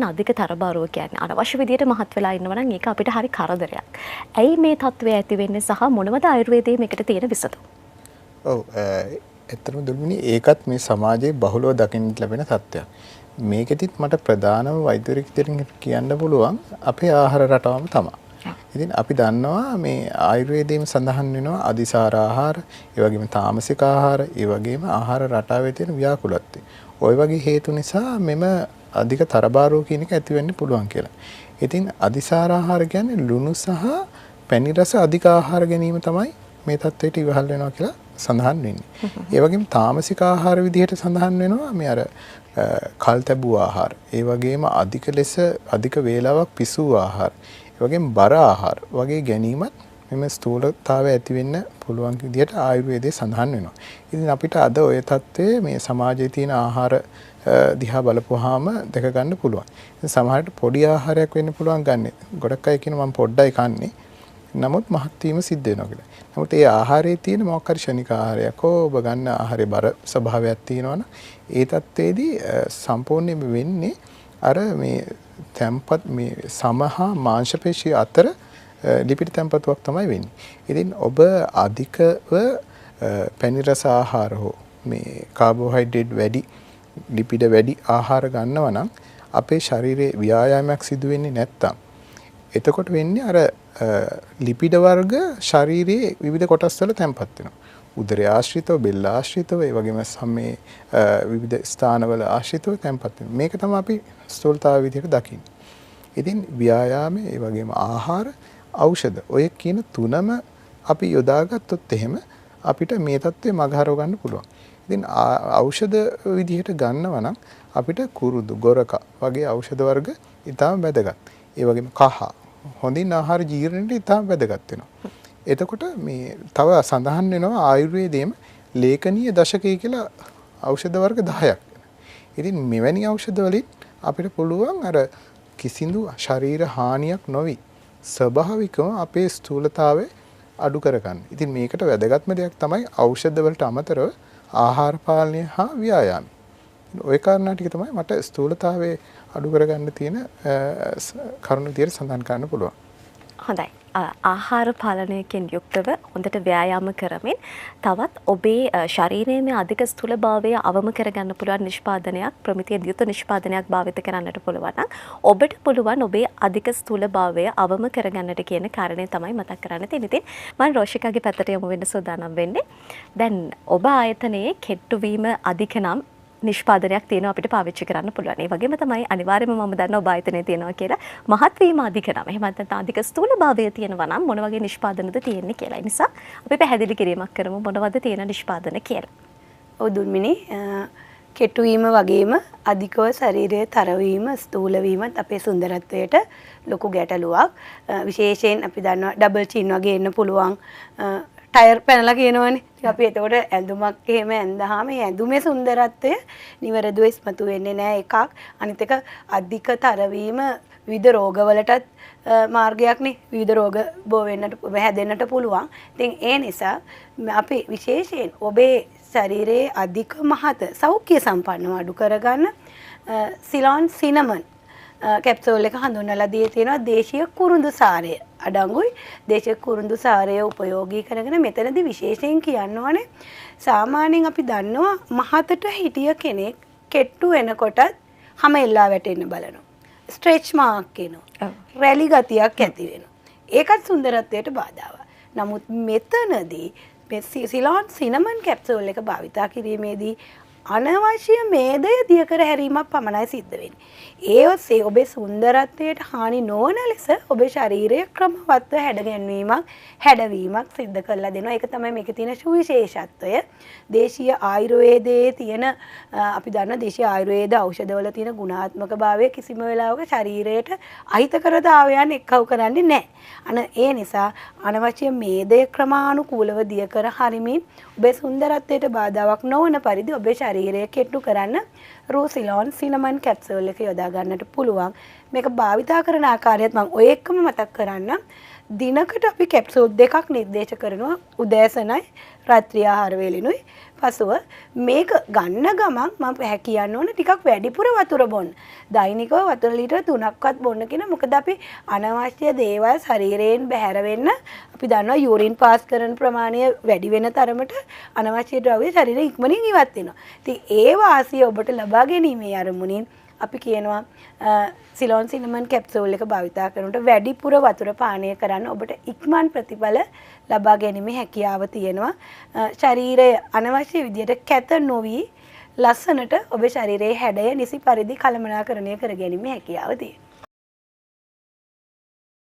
අධික තරබාරුව කියන්නේ අනවශ්‍ය විදියට මහත් වෙලා ඉන්නවා නම් ඒක අපිට හරි කරදරයක්. ඇයි මේ තත්ත්වය ඇති වෙන්නේ සහ මොනවද ආයුර්වේදයේ මේකට තියෙන විසඳුම්? ඔව් ඇත්තටම දුර්මිනී ඒකත් මේ සමාජයේ බහුලව දකින්න ලැබෙන තත්ත්වයක්. මේකෙදිත් මට ප්‍රධානම වෛද්‍යවරයෙක් විදිහට කියන්න පුළුවන් අපේ ආහාර රටාවම තමයි. ඉතින් අපි දන්නවා මේ ආයුර්වේදයේම සඳහන් වෙනවා අදිසාර ආහාර, ඒ වගේම තාමසික ආහාර, ඒ වගේම ආහාර රටාවේ තියෙන ව්‍යාකූලත්වය. ওই වගේ හේතු නිසා මෙම අධික තරබාරුව කියන එක ඇති වෙන්න පුළුවන් කියලා. ඉතින් අදිසාර ආහාර කියන්නේ ලුණු සහ පැණි රස අධික ආහාර ගැනීම තමයි මේ තත්ත්වයට ඉවහල් වෙනවා කියලා සඳහන් වෙන්නේ. ඒ වගේම තාමසික ආහාර විදිහට සඳහන් වෙනවා මේ අර කල් තැබූ ආහාර. ඒ වගේම අධික ලෙස අධික වේලාවක් පිසූ ආහාර. ඒ වගේම බර ආහාර වගේ ගැනීමත් මෙම ස්ථූලතාවය ඇති වෙන්න පුළුවන් විදිහට ආයුර්වේදයේ සඳහන් වෙනවා. ඉතින් අපිට අද ওই තත්ත්වයේ මේ සමාජයේ තියෙන ආහාර දිහා බලපුවාම දැක ගන්න පුළුවන්. ඉතින් සමහරට පොඩි ආහාරයක් වෙන්න පුළුවන් ගන්න. ගොඩක් අය කියනවා මම පොඩ්ඩයි කන්නේ. නමුත් මහත් වීම සිද්ධ වෙනවා කියලා. නමුත් ඒ ආහාරයේ තියෙන මොකක් හරි ශනික ආහාරයක් හෝ ඔබ ගන්න ආහාරේ බර ස්වභාවයක් තියෙනවනම් ඒ තත්ත්වයේදී සම්පූර්ණයෙන්ම වෙන්නේ අර මේ තැම්පත් මේ සමහා මාංශ පේශිය අතර ලිපිඩ තැම්පතුවක් තමයි වෙන්නේ. ඉතින් ඔබ අධිකව පැණි රස ආහාර හෝ මේ කාබෝහයිඩ්‍රේට් වැඩි ලිපිඩ වැඩි ආහාර ගන්නවා නම් අපේ ශරීරයේ ව්‍යායාමයක් සිදු වෙන්නේ නැත්තම් එතකොට වෙන්නේ අර ලිපිඩ වර්ග ශරීරයේ විවිධ කොටස් වල තැම්පත් වෙනවා. උදරය ආශ්‍රිතව, බෙල්ල ආශ්‍රිතව, ඒ වගේම සම්මේ විවිධ ස්ථානවල ආශ්‍රිතව තැම්පත් වෙනවා. මේක තමයි අපි ස්ථූලතාව විදිහට දකින්නේ. ඉතින් ව්‍යායාමය, ඒ වගේම ආහාර, ඖෂධ ඔය කියන තුනම අපි යොදාගත්තොත් එහෙම අපිට මේ தත්ත්වය මගහරව ගන්න පුළුවන්. ඉතින් ඖෂධ විදිහට ගන්නවා නම් අපිට කුරුදු, ගොරක වගේ ඖෂධ වර්ග ඉතාම වැදගත්. ඒ වගේම කහ හොඳින් ආහාර ජීර්ණයට ඉතාම වැදගත් වෙනවා. එතකොට මේ තව සඳහන් වෙනවා ආයුර්වේදයේම ලේඛනීය දශකය කියලා ඖෂධ වර්ග 10ක්. ඉතින් මෙවැනි ඖෂධ වලින් අපිට පුළුවන් අර කිසිදු ශරීර හානියක් නොවි ස්වභාවිකව අපේ ස්ථූලතාවය අඩු කරගන්න. ඉතින් මේකට වැදගත්ම දෙයක් තමයි ඖෂධ වලට අමතරව ආහාර පාලනය හා ව්‍යායාමය. ওই කාරණා ටික තමයි මට ස්ථූලතාවයේ අඩු කරගන්න තියෙන කරුණු විදියට සඳහන් කරන්න පුළුවන්. හොඳයි. ආහාර පාලනයකින් යුක්තව හොඳට ව්‍යායාම කරමින් තවත් ඔබේ ශරීරයේ මේ අධික ස්ථූලභාවය අවම කරගන්න පුළුවන් නිෂ්පාදනයක් ප්‍රමිතිය යුත නිෂ්පාදනයක් භාවිත කරන්නට පුළුවන් නම් ඔබට පුළුවන් ඔබේ අධික ස්ථූලභාවය අවම කරගන්නට කියන කාරණේ තමයි මතක් කරන්න තියෙන්නේ. ඉතින් මම රෝෂිකාගේ පැත්තට යමු වෙන්න සූදානම් වෙන්නේ. දැන් ඔබ ආයතනයේ කෙට්ටු වීම අධික නම් නිෂ්පාදනයක් තියෙනවා අපිට පාවිච්චි කරන්න පුළුවන්. ඒ වගේම තමයි අනිවාර්යයෙන්ම මම දන්නවා ඔබ ආයතනයේ තියෙනවා කියලා මහත් වීම අධික නම්. එහෙම නැත්නම් අධික ස්ථූලභාවය තියෙනවා නම් මොන වගේ නිෂ්පාදනද තියෙන්නේ කියලා. ඒ නිසා අපි පැහැදිලි කිරීමක් කරමු මොනවද තියෙන නිෂ්පාදන කියලා. ඔව් දුර්මිනී කෙටු වීම වගේම අධිකව ශරීරයේ තර වීම ස්ථූල වීමත් අපේ සුන්දරත්වයට ලොකු ගැටලුවක්. විශේෂයෙන් අපි දන්නවා ඩබල් චින් වගේ එන්න පුළුවන් ටයර් පැනලා කියනවනේ. අපි එතකොට ඇඳුමක් එහෙම ඇඳහම ඒ ඇඳුමේ සුන්දරත්වය නිවැරදිව ඉස්මතු වෙන්නේ නැහැ එකක්. අනිත් එක අධික තරවීම විවිධ රෝගවලටත් මාර්ගයක්නේ. විවිධ රෝග බෝ වෙන්නට හැදෙන්නට පුළුවන්. ඉතින් ඒ නිසා අපි විශේෂයෙන් ඔබේ ශරීරයේ අධික මහත සෞඛ්‍ය සම්පන්නව අඩු කරගන්න සිලොන් සිනමන් කැප්සූල් එක හඳුන්වලා දී තියෙනවා දේශීය කුරුඳු සාරය අඩංගුයි. දේශීය කුරුඳු සාරය උපයෝගී කරගෙන මෙතනදී විශේෂයෙන් කියන්න ඕනේ සාමාන්‍යයෙන් අපි දන්නවා මහතට හිටිය කෙනෙක් කෙට්ටු වෙනකොටත් හැම එල්ලා වැටෙන්න බලනවා. ස්ට්‍රෙච් මාර්ක් එනවා. රැලි ගතියක් ඇති වෙනවා. ඒකත් සුන්දරත්වයට බාධාවක්. නමුත් මෙතනදී සිලොන් සිනමන් කැප්සූල් එක භාවිතා කිරීමේදී අනවශ්‍ය මේදය දිය කර හැරීමක් පමණයි සිද්ධ වෙන්නේ. ඒ ඔස්සේ ඔබේ සුන්දරත්වයට හානි නොවන ලෙස ඔබේ ශරීරයේ ක්‍රමවත්ව හැඩගැන්වීමක් හැඩවීමක් සිද්ධ කරලා දෙනවා. ඒක තමයි මේකේ තියෙන සුවිශේෂත්වය. දේශීය ආයුර්වේදයේ තියෙන අපි දන්න දේශීය ආයුර්වේද ඖෂධවල තියෙන ගුණාත්මක භාවය කිසිම වෙලාවක ශරීරයට අහිතකරතාවයන් එක්කව කරන්නේ නැහැ. ඒ නිසා අනවශ්‍ය මේදය ක්‍රමානුකූලව දිය කර හරිමින් ඔබේ සුන්දරත්වයට බාධාවක් නොවන පරිදි ඔබේ ශරීරය කෙට්ටු කරන්න රෝසිලොන් සිනමන් කැප්සූල් එක යොදා ගන්නට පුළුවන්. මේක භාවිතා කරන ආකාරයත් මම ඔය එක්කම මතක් කරන්නම්. දිනකට අපි කැප්සූල් දෙකක් නිර්දේශ කරනවා උදෑසනයි රාත්‍රී ආහාර වේලෙනුයි. පසුව මේක ගන්න ගමන් මම කියන්න ඕන ටිකක් වැඩිපුර වතුර බොන්න. දෛනිකව වතුර ලීටර 3ක්වත් බොන්න කියන මොකද අපි අනවශ්‍ය දේවල් ශරීරයෙන් බැහැර වෙන්න අපි දන්නවා යූරින් පාස් කරන ප්‍රමාණය වැඩි වෙන තරමට අනවශ්‍ය ද්‍රව්‍ය ශරීරයෙන් ඉක්මනින් ඉවත් වෙනවා. ඉතින් ඒ වාසිය ඔබට ලබා ගැනීමේ අරමුණින් අපි කියනවා සිලොන් සිනමන් කැප්සූල් එක භාවිතා කරනකොට වැඩිපුර වතුර පානය කරන්න ඔබට ඉක්මන් ප්‍රතිඵල ලබා ගැනීමේ හැකියාව තියෙනවා. ශරීරය අනවශ්‍ය විදියට කැත නොවි ලස්සනට ඔබේ ශරීරයේ හැඩය නිසි පරිදි කළමනාකරණය කර ගැනීමේ හැකියාව තියෙනවා.